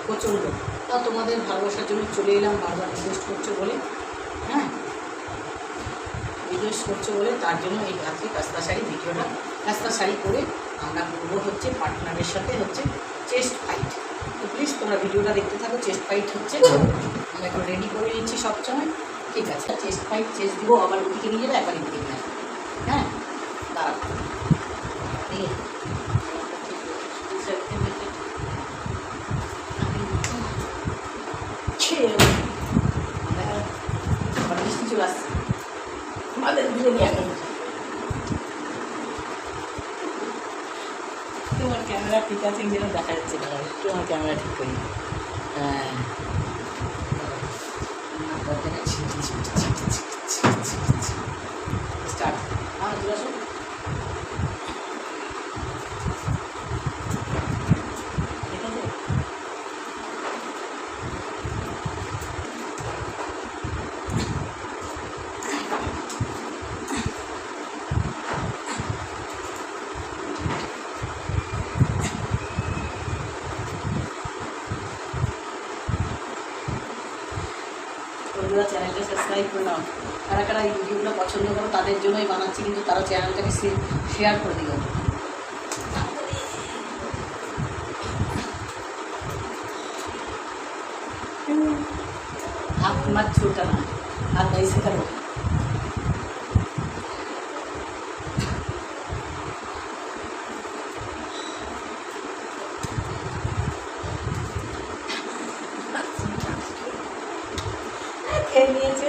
প্রচণ্ড। তা তোমাদের ভালোবাসার জন্য চলে এলাম, বারবার রিকোয়েস্ট করছো বলে, হ্যাঁ রিকোয়েস্ট করছো বলে, তার জন্য এই রাত্রে কাস্তা শাড়ি ভিডিওটা, কাস্তা শাড়ি করে আমরা করবো হচ্ছে পার্টনারের সাথে হচ্ছে চেস্ট ফাইট। তো প্লিজ তোমরা ভিডিওটা দেখতে থাকো। চেস্ট ফাইট হচ্ছে, আমরা এখন রেডি করে নিচ্ছি সবসময়, ঠিক আছে? চেস্ট ফাইট, চেস্ট দিব, আবার ওদিকে নিয়ে যাবে, একবার এদিকে নিয়ে আসবে, হ্যাঁ দাঁড়াও ঠিক আছে। চলে আসছে আমাদের দিলে নিয়ে আসবে। তোমার ক্যামেরা ঠিক আছে যেন দেখা যাচ্ছে না, একটু আমার ক্যামেরা ঠিক করি। হ্যাঁ স্টার্ট। হ্যাঁ চলে আসো। ঠিক আছে, বন্ধুরা চ্যানেলটা সাবস্ক্রাইব করে নাও। কারা কারা এই ভিডিওগুলো পছন্দ করো তাদের জন্যই বানাচ্ছি, কিন্তু তারা চ্যানেলটাকে শেয়ার করে দিও। हाथ मत छूटना, हाथ ऐसे करो। খেয়ে নিয়েছে,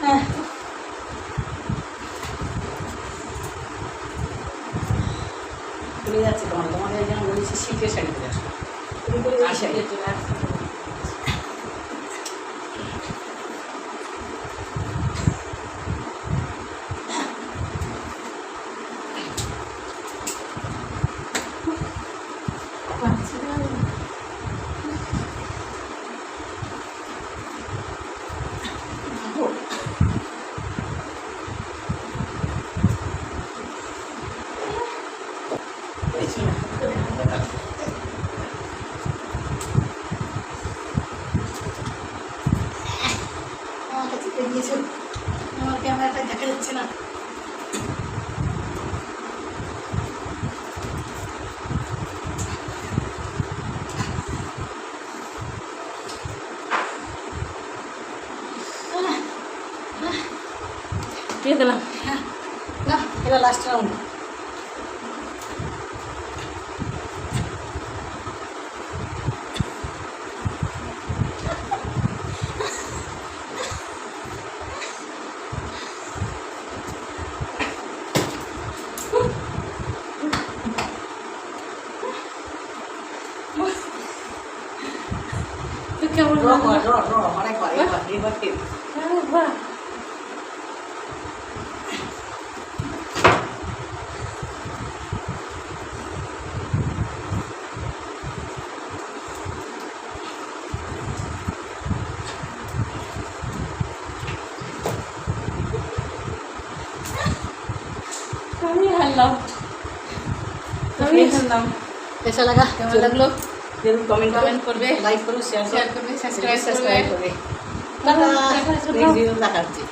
হ্যাঁ চলে যাচ্ছে। তোমাদের যেন বলেছি শীতের শাড়ি পরে আসো, শাড়ি চলে আসছে। আমার ক্যামেরাটা দেখা যাচ্ছে না। দিয়ে দিলাম, হ্যাঁ না এটা লাস্ট রাউন্ড। কেমন অনেকবার এবার আমি হারলাম। कैसा लगा, কেমন লাগলো जरूर कमेंट করবে, লাইক করবে, শেয়ার করবে, সাবস্ক্রাইব করবে। টাটা, নেক্সট ভিডিও দেখাচ্ছি।